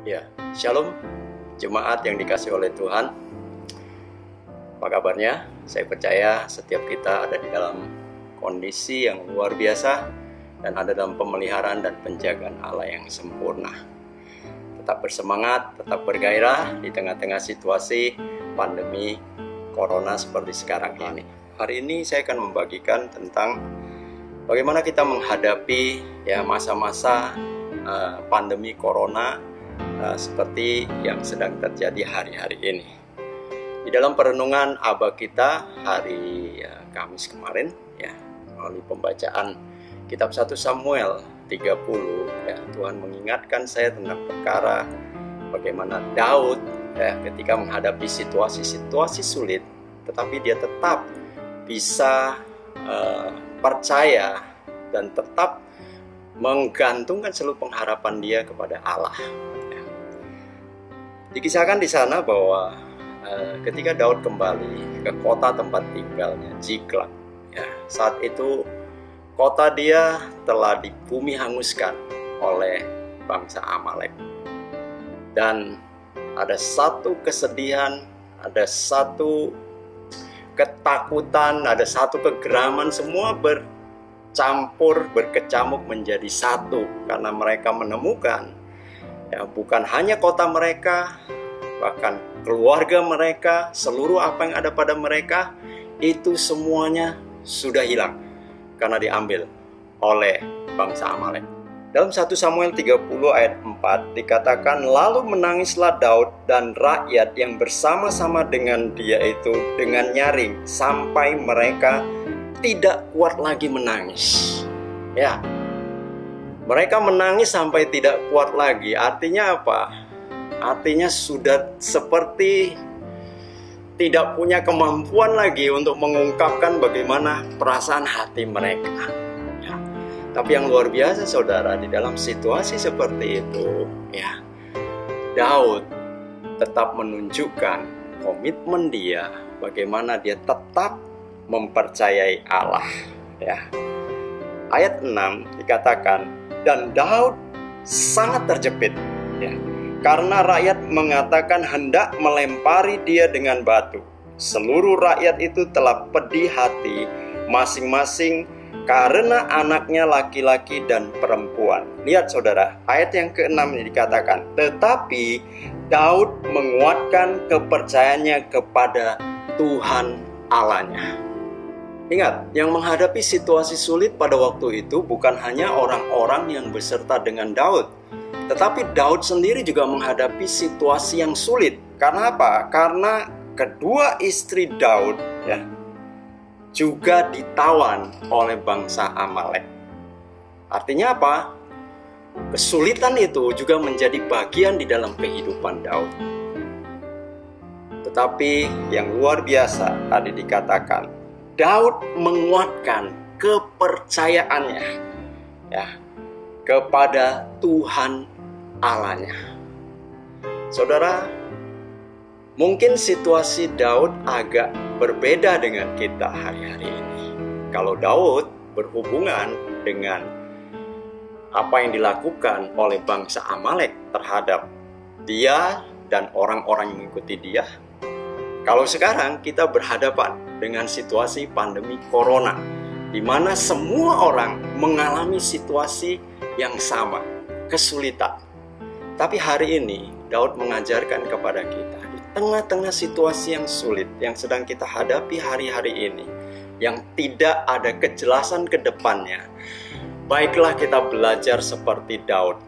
Ya, Shalom, jemaat yang dikasihi oleh Tuhan. Apa kabarnya? Saya percaya setiap kita ada di dalam kondisi yang luar biasa dan ada dalam pemeliharaan dan penjagaan Allah yang sempurna. Tetap bersemangat, tetap bergairah di tengah-tengah situasi pandemi Corona seperti sekarang ini. Hari ini saya akan membagikan tentang bagaimana kita menghadapi masa-masa pandemi Corona seperti yang sedang terjadi hari-hari ini. Di dalam perenungan Abah kita hari Kamis kemarin, melalui pembacaan kitab 1 Samuel 30, Tuhan mengingatkan saya tentang perkara bagaimana Daud ketika menghadapi situasi-situasi sulit, tetapi dia tetap bisa percaya dan tetap menggantungkan seluruh pengharapan dia kepada Allah. Dikisahkan di sana bahwa ketika Daud kembali ke kota tempat tinggalnya, Ziklag, saat itu kota dia telah dibumi hanguskan oleh bangsa Amalek. Dan ada satu kesedihan, ada satu ketakutan, ada satu kegeraman, semua bercampur, berkecamuk menjadi satu. Karena mereka menemukan bukan hanya kota mereka, bahkan keluarga mereka, seluruh apa yang ada pada mereka, itu semuanya sudah hilang karena diambil oleh bangsa Amalek. Dalam 1 Samuel 30 ayat 4 dikatakan, lalu menangislah Daud dan rakyat yang bersama-sama dengan dia itu dengan nyaring sampai mereka tidak kuat lagi menangis. Mereka menangis sampai tidak kuat lagi. Artinya apa? Artinya sudah seperti tidak punya kemampuan lagi untuk mengungkapkan bagaimana perasaan hati mereka. Tapi yang luar biasa saudara, di dalam situasi seperti itu, Daud tetap menunjukkan komitmen dia, bagaimana dia tetap mempercayai Allah. Ayat 6 dikatakan, dan Daud sangat terjepit, karena rakyat mengatakan hendak melempari dia dengan batu. Seluruh rakyat itu telah pedih hati masing-masing karena anaknya laki-laki dan perempuan. Lihat saudara, ayat yang ke-6 ini dikatakan, tetapi Daud menguatkan kepercayaannya kepada Tuhan Allahnya. Ingat, yang menghadapi situasi sulit pada waktu itu bukan hanya orang-orang yang beserta dengan Daud, tetapi Daud sendiri juga menghadapi situasi yang sulit. Karena apa? Karena kedua istri Daud juga ditawan oleh bangsa Amalek. Artinya apa? Kesulitan itu juga menjadi bagian di dalam kehidupan Daud. Tetapi yang luar biasa tadi dikatakan, Daud menguatkan kepercayaannya kepada Tuhan Allahnya. Saudara, mungkin situasi Daud agak berbeda dengan kita hari-hari ini. Kalau Daud berhubungan dengan apa yang dilakukan oleh bangsa Amalek terhadap dia dan orang-orang yang mengikuti dia. Kalau sekarang kita berhadapan dengan situasi pandemi Corona, di mana semua orang mengalami situasi yang sama, kesulitan. Tapi hari ini Daud mengajarkan kepada kita, di tengah-tengah situasi yang sulit yang sedang kita hadapi hari-hari ini, yang tidak ada kejelasan ke depannya, baiklah kita belajar seperti Daud.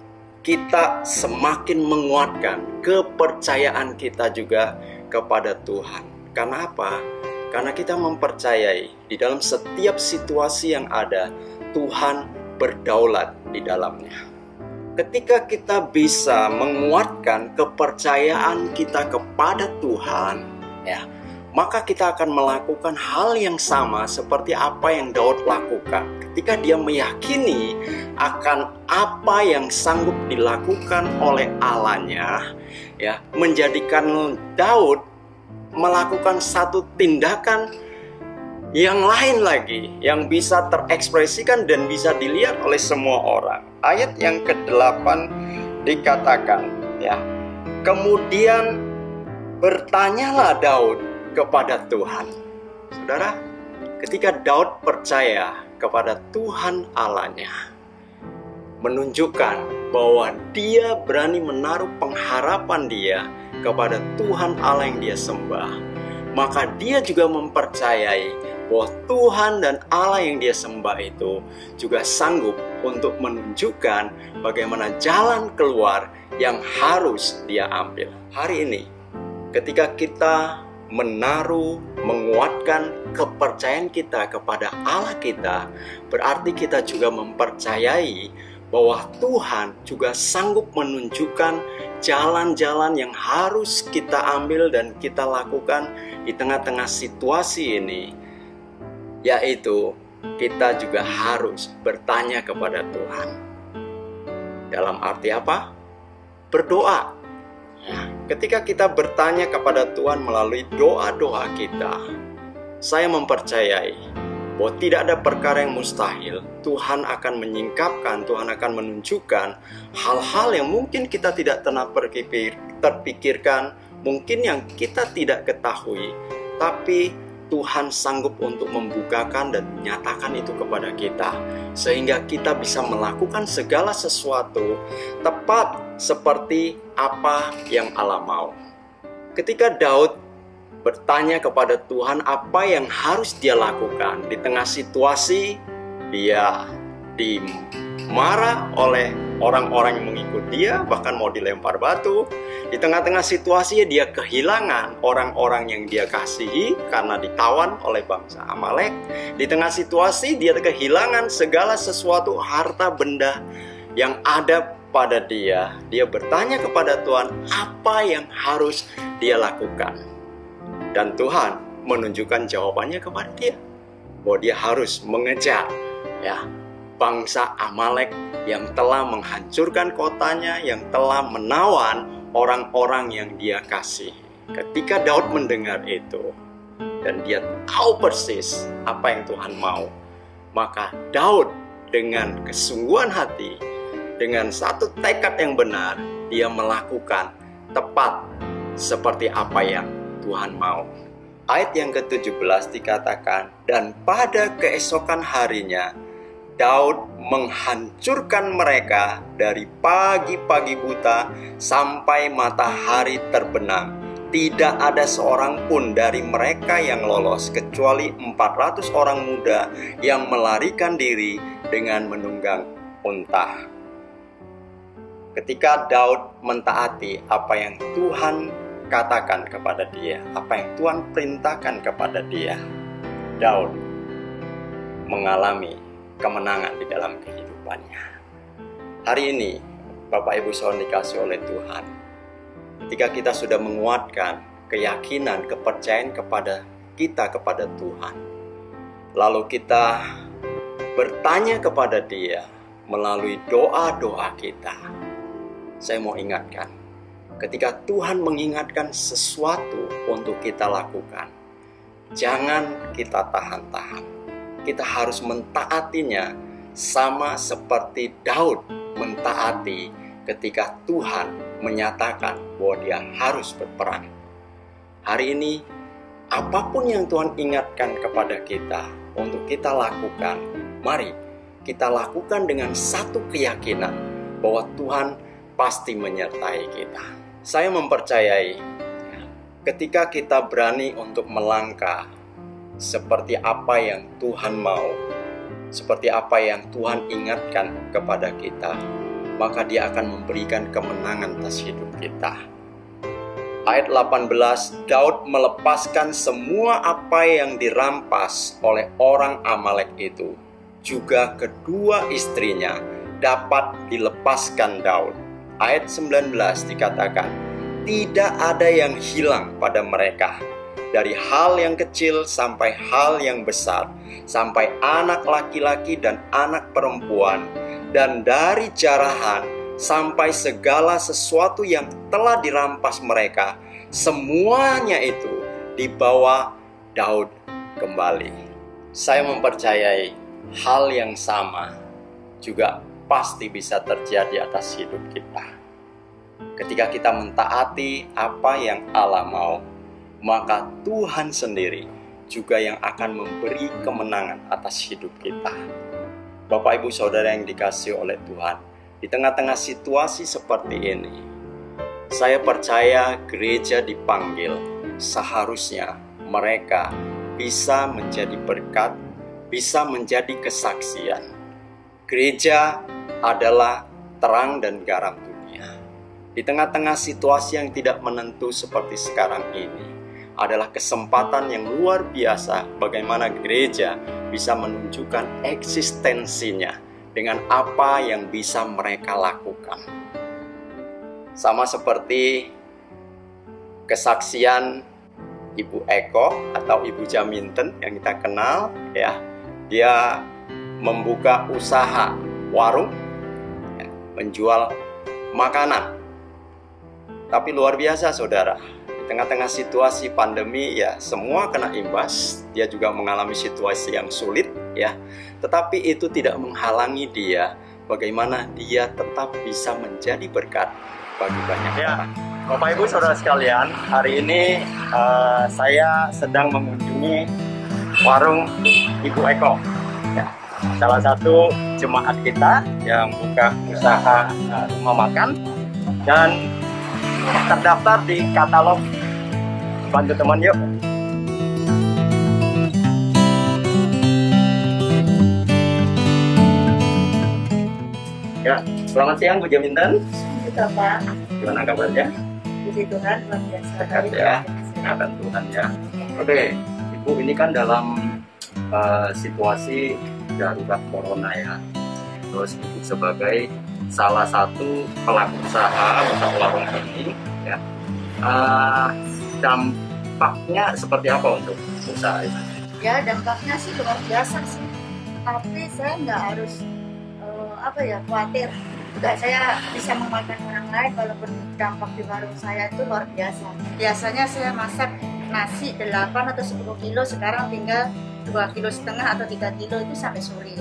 Kita semakin menguatkan kepercayaan kita juga kepada Tuhan. Karena apa? Karena kita mempercayai di dalam setiap situasi yang ada, Tuhan berdaulat di dalamnya. Ketika kita bisa menguatkan kepercayaan kita kepada Tuhan, maka kita akan melakukan hal yang sama seperti apa yang Daud lakukan. Ketika dia meyakini akan apa yang sanggup dilakukan oleh Allahnya, menjadikan Daud melakukan satu tindakan yang lain lagi, yang bisa terekspresikan dan bisa dilihat oleh semua orang. Ayat yang ke-8 dikatakan, Ya. Kemudian bertanyalah Daud kepada Tuhan. Saudara, ketika Daud percaya kepada Tuhan Allahnya, menunjukkan bahwa dia berani menaruh pengharapan dia kepada Tuhan Allah yang dia sembah, maka dia juga mempercayai bahwa Tuhan dan Allah yang dia sembah itu juga sanggup untuk menunjukkan bagaimana jalan keluar yang harus dia ambil. Hari ini, ketika kita menguatkan kepercayaan kita kepada Allah kita, berarti kita juga mempercayai bahwa Tuhan juga sanggup menunjukkan jalan-jalan yang harus kita ambil dan kita lakukan di tengah-tengah situasi ini, yaitu kita juga harus bertanya kepada Tuhan. Dalam arti apa? Berdoa. Ketika kita bertanya kepada Tuhan melalui doa-doa kita, saya mempercayai bahwa tidak ada perkara yang mustahil. Tuhan akan menyingkapkan, Tuhan akan menunjukkan hal-hal yang mungkin kita tidak pernah terpikirkan, mungkin yang kita tidak ketahui, tapi Tuhan sanggup untuk membukakan dan menyatakan itu kepada kita, sehingga kita bisa melakukan segala sesuatu tepat seperti apa yang Allah mau. Ketika Daud bertanya kepada Tuhan apa yang harus dia lakukan di tengah situasi dia dimarah oleh orang-orang yang mengikut dia, bahkan mau dilempar batu. Di tengah-tengah situasi dia kehilangan orang-orang yang dia kasihi karena ditawan oleh bangsa Amalek. Di tengah situasi dia kehilangan segala sesuatu harta benda yang ada pada dia. Dia bertanya kepada Tuhan apa yang harus dia lakukan. Dan Tuhan menunjukkan jawabannya kepada dia, bahwa dia harus mengejar bangsa Amalek yang telah menghancurkan kotanya, yang telah menawan orang-orang yang dia kasih. Ketika Daud mendengar itu dan dia tahu persis apa yang Tuhan mau, maka Daud dengan kesungguhan hati, dengan satu tekad yang benar, dia melakukan tepat seperti apa yang Tuhan mau. Ayat yang ke-17 dikatakan, dan pada keesokan harinya Daud menghancurkan mereka dari pagi-pagi buta sampai matahari terbenam. Tidak ada seorang pun dari mereka yang lolos, kecuali 400 orang muda yang melarikan diri dengan menunggang unta. Ketika Daud mentaati apa yang Tuhan katakan kepada dia, apa yang Tuhan perintahkan kepada dia, Daud mengalami kemenangan di dalam kehidupannya. Hari ini, Bapak Ibu Saudara dikasih oleh Tuhan, ketika kita sudah menguatkan keyakinan, kepercayaan kepada Tuhan, lalu kita bertanya kepada Dia melalui doa-doa kita, saya mau ingatkan, ketika Tuhan mengingatkan sesuatu untuk kita lakukan, jangan kita tahan-tahan. Kita harus mentaatinya sama seperti Daud mentaati ketika Tuhan menyatakan bahwa dia harus berperang. Hari ini, apapun yang Tuhan ingatkan kepada kita untuk kita lakukan, mari kita lakukan dengan satu keyakinan bahwa Tuhan pasti menyertai kita. Saya mempercayai ketika kita berani untuk melangkah seperti apa yang Tuhan mau, seperti apa yang Tuhan ingatkan kepada kita, maka Dia akan memberikan kemenangan atas hidup kita. Ayat 18, Daud melepaskan semua apa yang dirampas oleh orang Amalek itu. Juga kedua istrinya dapat dilepaskan Daud. Ayat 19 dikatakan, tidak ada yang hilang pada mereka, dari hal yang kecil sampai hal yang besar, sampai anak laki-laki dan anak perempuan, dan dari jarahan sampai segala sesuatu yang telah dirampas mereka, semuanya itu dibawa Daud kembali. Saya mempercayai hal yang sama juga pasti bisa terjadi atas hidup kita. Ketika kita mentaati apa yang Allah mau, maka Tuhan sendiri juga yang akan memberi kemenangan atas hidup kita. Bapak, Ibu, Saudara yang dikasihi oleh Tuhan, di tengah-tengah situasi seperti ini, saya percaya gereja dipanggil seharusnya mereka bisa menjadi berkat, bisa menjadi kesaksian. Gereja adalah terang dan garam dunia. Di tengah-tengah situasi yang tidak menentu seperti sekarang ini, adalah kesempatan yang luar biasa bagaimana gereja bisa menunjukkan eksistensinya dengan apa yang bisa mereka lakukan. Sama seperti kesaksian Ibu Eko atau Ibu Jaminten yang kita kenal, ya, dia membuka usaha warung, ya, menjual makanan. Tapi luar biasa, saudara, di tengah-tengah situasi pandemi, ya, semua kena imbas. Dia juga mengalami situasi yang sulit, ya, tetapi itu tidak menghalangi dia bagaimana dia tetap bisa menjadi berkat bagi banyak orang. Bapak, Ibu, Saudara sekalian, hari ini saya sedang mengunjungi warung Ibu Eko, ya, salah satu jemaat kita yang buka usaha rumah makan dan terdaftar di katalog. Bantu teman yuk. Ya, selamat siang Bu Jaminten. Juga Pak. Gimana kabarnya? Puji Tuhan, luar biasa. Sehat ya, kesehatan Tuhan ya. Oke, Ibu, ini kan dalam situasi darurat corona ya. Terus Ibu sebagai salah satu pelaku usaha warung ini, ya, dampaknya seperti apa untuk usaha itu? Ya, dampaknya sih luar biasa sih. Tapi saya nggak harus khawatir. Juga saya bisa memakan orang lain walaupun dampak di warung saya itu luar biasa. Biasanya saya masak nasi 8 atau 10 kilo, sekarang tinggal 2,5 kilo atau 3 kilo itu sampai sore.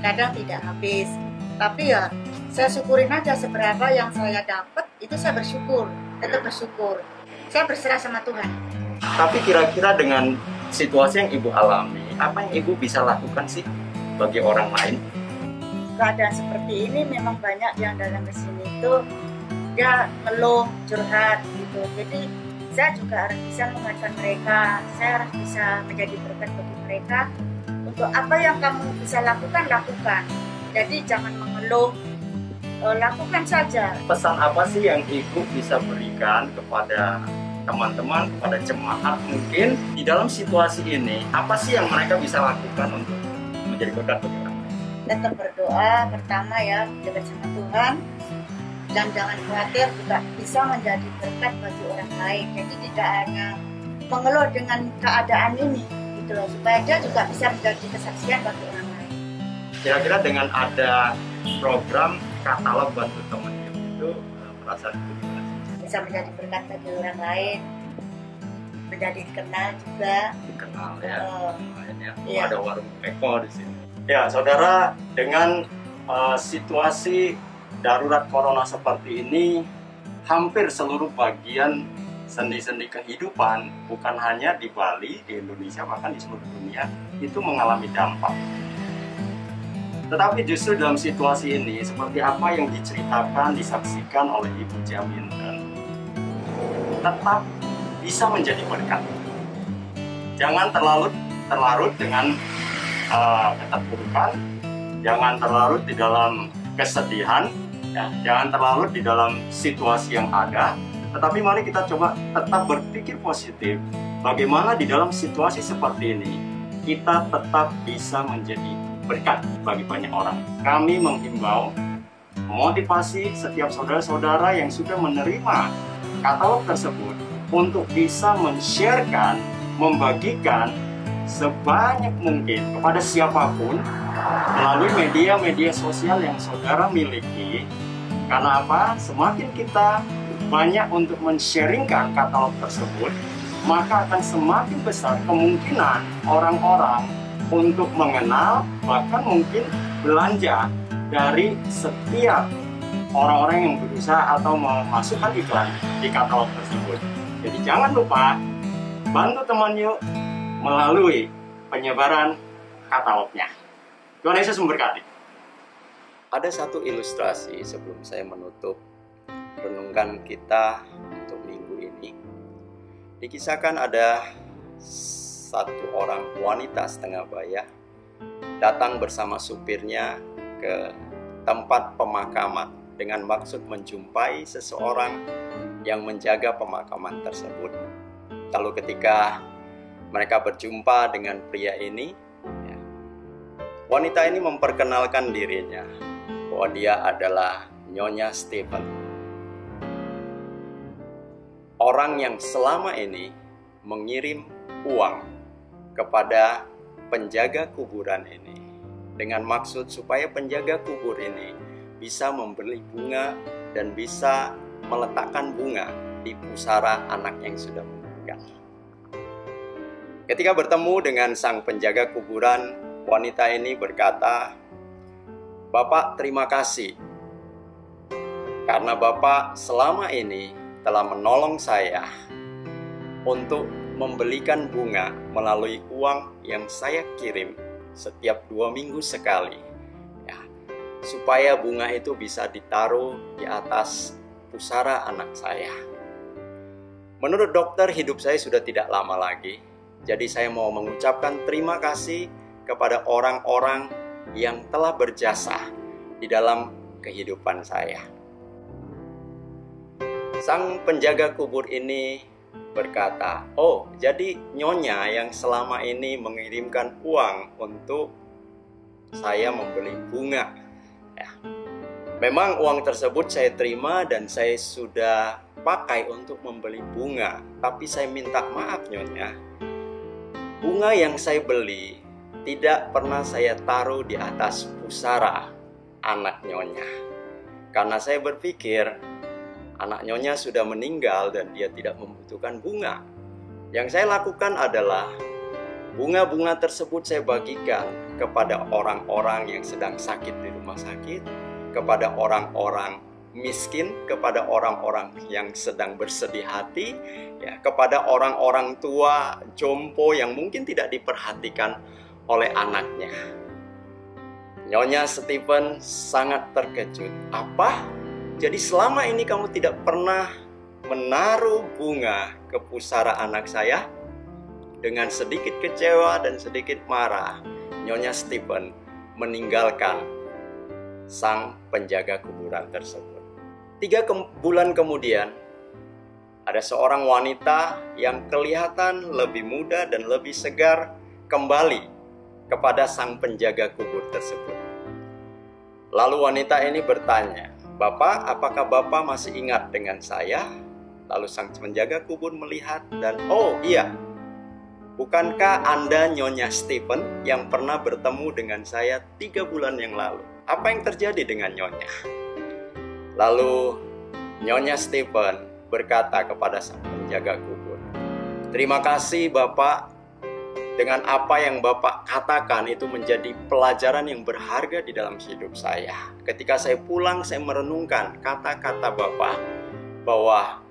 Kadang tidak habis. Tapi ya saya syukurin aja seberapa yang saya dapat, itu saya bersyukur, tetap bersyukur. Saya berserah sama Tuhan. Tapi kira-kira dengan situasi yang Ibu alami, apa yang Ibu bisa lakukan sih bagi orang lain? Keadaan seperti ini memang banyak yang datang ke sini itu dia ngeluh, curhat gitu. Jadi saya juga harus bisa menguatkan mereka, saya harus bisa menjadi berkat bagi mereka. Untuk apa yang kamu bisa lakukan, lakukan. Jadi jangan mengeluh, lakukan saja. Pesan apa sih yang Ibu bisa berikan kepada teman-teman, kepada jemaat mungkin di dalam situasi ini? Apa sih yang mereka bisa lakukan untuk menjadi berkat bagi orang? Tetap berdoa pertama ya, dekat sama Tuhan, dan jangan khawatir, juga bisa menjadi berkat bagi orang lain. Jadi tidak hanya mengeluh dengan keadaan ini gitu loh, supaya dia juga bisa menjadi kesaksian bagi orang lain. Kira-kira dengan ada program katalog bantu teman itu perasaan itu gimana? Bisa menjadi berkat bagi orang lain, menjadi dikenal juga. Dikenal ya. Iya. Ada warung Eko di sini. Ya, saudara, dengan situasi darurat corona seperti ini, hampir seluruh bagian sendi-sendi kehidupan, bukan hanya di Bali, di Indonesia, bahkan di seluruh dunia, itu mengalami dampak. Tetapi justru dalam situasi ini, seperti apa yang diceritakan, disaksikan oleh Ibu Jaminten, tetap bisa menjadi berkat. Jangan terlarut dengan keterpurukan, jangan terlarut di dalam kesedihan, ya, jangan terlarut di dalam situasi yang ada, tetapi mari kita coba tetap berpikir positif. Bagaimana di dalam situasi seperti ini kita tetap bisa menjadi berkat bagi banyak orang. Kami menghimbau, memotivasi setiap saudara-saudara yang sudah menerima katalog tersebut untuk bisa men-sharekan, membagikan sebanyak mungkin kepada siapapun melalui media-media sosial yang saudara miliki. Karena apa? Semakin kita banyak untuk men-sharingkan katalog tersebut, maka akan semakin besar kemungkinan orang-orang untuk mengenal, bahkan mungkin belanja dari setiap orang-orang yang berusaha atau memasukkan iklan di katalog tersebut. Jadi jangan lupa bantu teman yuk melalui penyebaran katalognya. Tuhan Yesus memberkati. Ada satu ilustrasi sebelum saya menutup renungan kita untuk minggu ini. Dikisahkan ada satu orang wanita setengah baya datang bersama supirnya ke tempat pemakaman dengan maksud menjumpai seseorang yang menjaga pemakaman tersebut. Lalu ketika mereka berjumpa dengan pria ini, wanita ini memperkenalkan dirinya bahwa dia adalah Nyonya Stephen, orang yang selama ini mengirim uang kepada penjaga kuburan ini dengan maksud supaya penjaga kubur ini bisa membeli bunga dan bisa meletakkan bunga di pusara anak yang sudah meninggal. Ketika bertemu dengan sang penjaga kuburan, wanita ini berkata, "Bapak, terima kasih karena Bapak selama ini telah menolong saya untuk membelikan bunga melalui uang yang saya kirim setiap 2 minggu sekali, ya, supaya bunga itu bisa ditaruh di atas pusara anak saya. Menurut dokter, hidup saya sudah tidak lama lagi, jadi saya mau mengucapkan terima kasih kepada orang-orang yang telah berjasa di dalam kehidupan saya." Sang penjaga kubur ini berkata, "Oh, jadi Nyonya yang selama ini mengirimkan uang untuk saya membeli bunga. Ya. Memang uang tersebut saya terima dan saya sudah pakai untuk membeli bunga. Tapi saya minta maaf Nyonya, bunga yang saya beli tidak pernah saya taruh di atas pusara anak Nyonya. Karena saya berpikir anak Nyonya sudah meninggal dan dia tidak membutuhkan bunga. Yang saya lakukan adalah bunga-bunga tersebut saya bagikan kepada orang-orang yang sedang sakit di rumah sakit, kepada orang-orang miskin, kepada orang-orang yang sedang bersedih hati, ya, kepada orang-orang tua jompo yang mungkin tidak diperhatikan oleh anaknya." Nyonya Stephen sangat terkejut. "Apa? Jadi selama ini kamu tidak pernah menaruh bunga ke pusara anak saya?" Dengan sedikit kecewa dan sedikit marah, Nyonya Stephen meninggalkan sang penjaga kuburan tersebut. 3 bulan kemudian, ada seorang wanita yang kelihatan lebih muda dan lebih segar kembali kepada sang penjaga kubur tersebut. Lalu wanita ini bertanya, "Bapak, apakah Bapak masih ingat dengan saya?" Lalu sang penjaga kubur melihat dan, "Oh iya, bukankah Anda Nyonya Stephen yang pernah bertemu dengan saya 3 bulan yang lalu? Apa yang terjadi dengan Nyonya?" Lalu Nyonya Stephen berkata kepada sang penjaga kubur, "Terima kasih Bapak. Dengan apa yang Bapak katakan itu menjadi pelajaran yang berharga di dalam hidup saya. Ketika saya pulang, saya merenungkan kata-kata Bapak bahwa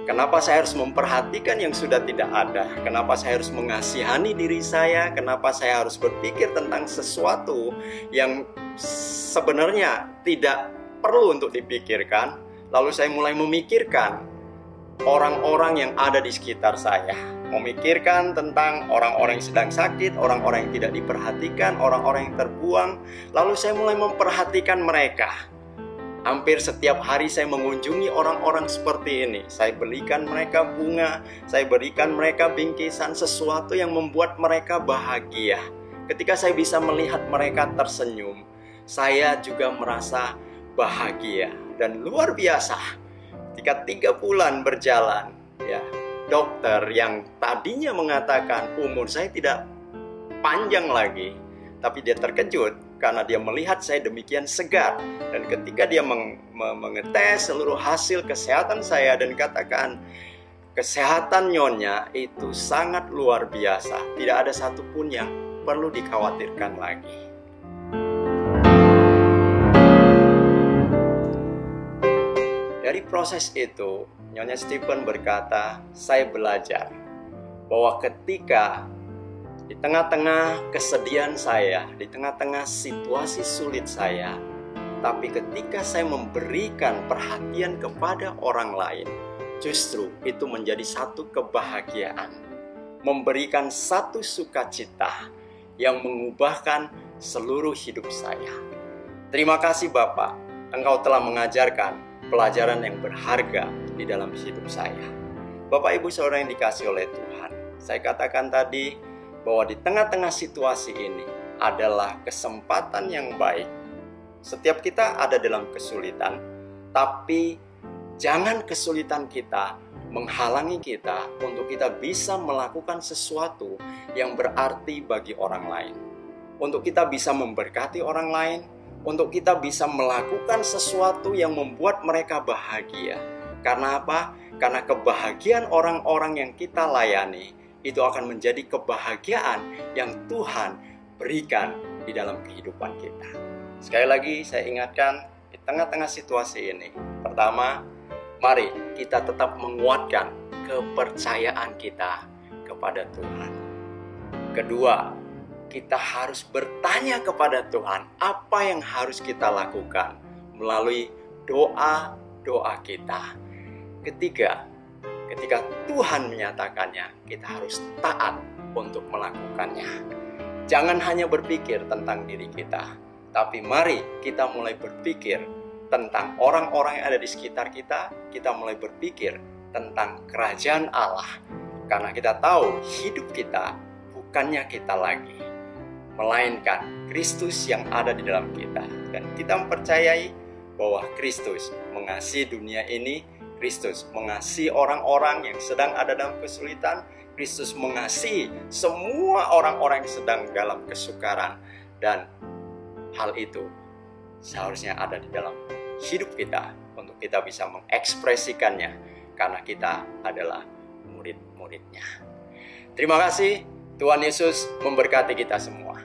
kenapa saya harus memperhatikan yang sudah tidak ada, kenapa saya harus mengasihani diri saya, kenapa saya harus berpikir tentang sesuatu yang sebenarnya tidak perlu untuk dipikirkan. Lalu saya mulai memikirkan orang-orang yang ada di sekitar saya, memikirkan tentang orang-orang yang sedang sakit, orang-orang yang tidak diperhatikan, orang-orang yang terbuang. Lalu saya mulai memperhatikan mereka. Hampir setiap hari saya mengunjungi orang-orang seperti ini. Saya belikan mereka bunga, saya berikan mereka bingkisan, sesuatu yang membuat mereka bahagia. Ketika saya bisa melihat mereka tersenyum, saya juga merasa bahagia. Dan luar biasa, ketika 3 bulan berjalan, ya, dokter yang tadinya mengatakan umur saya tidak panjang lagi, tapi dia terkejut karena dia melihat saya demikian segar. Dan ketika dia mengetes seluruh hasil kesehatan saya dan katakan, kesehatan Nyonya itu sangat luar biasa, tidak ada satupun yang perlu dikhawatirkan lagi. Dari proses itu, Nyonya Stephen berkata, saya belajar bahwa ketika di tengah-tengah kesedihan saya, di tengah-tengah situasi sulit saya, tapi ketika saya memberikan perhatian kepada orang lain, justru itu menjadi satu kebahagiaan, memberikan satu sukacita yang mengubahkan seluruh hidup saya. Terima kasih Bapak, Engkau telah mengajarkan pelajaran yang berharga di dalam hidup saya. Bapak Ibu Saudara yang dikasihi oleh Tuhan, saya katakan tadi bahwa di tengah-tengah situasi ini adalah kesempatan yang baik. Setiap kita ada dalam kesulitan, tapi jangan kesulitan kita menghalangi kita untuk kita bisa melakukan sesuatu yang berarti bagi orang lain. Untuk kita bisa memberkati orang lain, untuk kita bisa melakukan sesuatu yang membuat mereka bahagia. Karena apa? Karena kebahagiaan orang-orang yang kita layani itu akan menjadi kebahagiaan yang Tuhan berikan di dalam kehidupan kita. Sekali lagi saya ingatkan, di tengah-tengah situasi ini, pertama, mari kita tetap menguatkan kepercayaan kita kepada Tuhan. Kedua, kita harus bertanya kepada Tuhan apa yang harus kita lakukan melalui doa-doa kita. Ketiga, ketika Tuhan menyatakannya, kita harus taat untuk melakukannya. Jangan hanya berpikir tentang diri kita, tapi mari kita mulai berpikir tentang orang-orang yang ada di sekitar kita. Kita mulai berpikir tentang kerajaan Allah. Karena kita tahu hidup kita bukannya kita lagi, melainkan Kristus yang ada di dalam kita. Dan kita mempercayai bahwa Kristus mengasihi dunia ini, Kristus mengasihi orang-orang yang sedang ada dalam kesulitan, Kristus mengasihi semua orang-orang yang sedang dalam kesukaran. Dan hal itu seharusnya ada di dalam hidup kita untuk kita bisa mengekspresikannya karena kita adalah murid-muridnya. Terima kasih, Tuhan Yesus memberkati kita semua.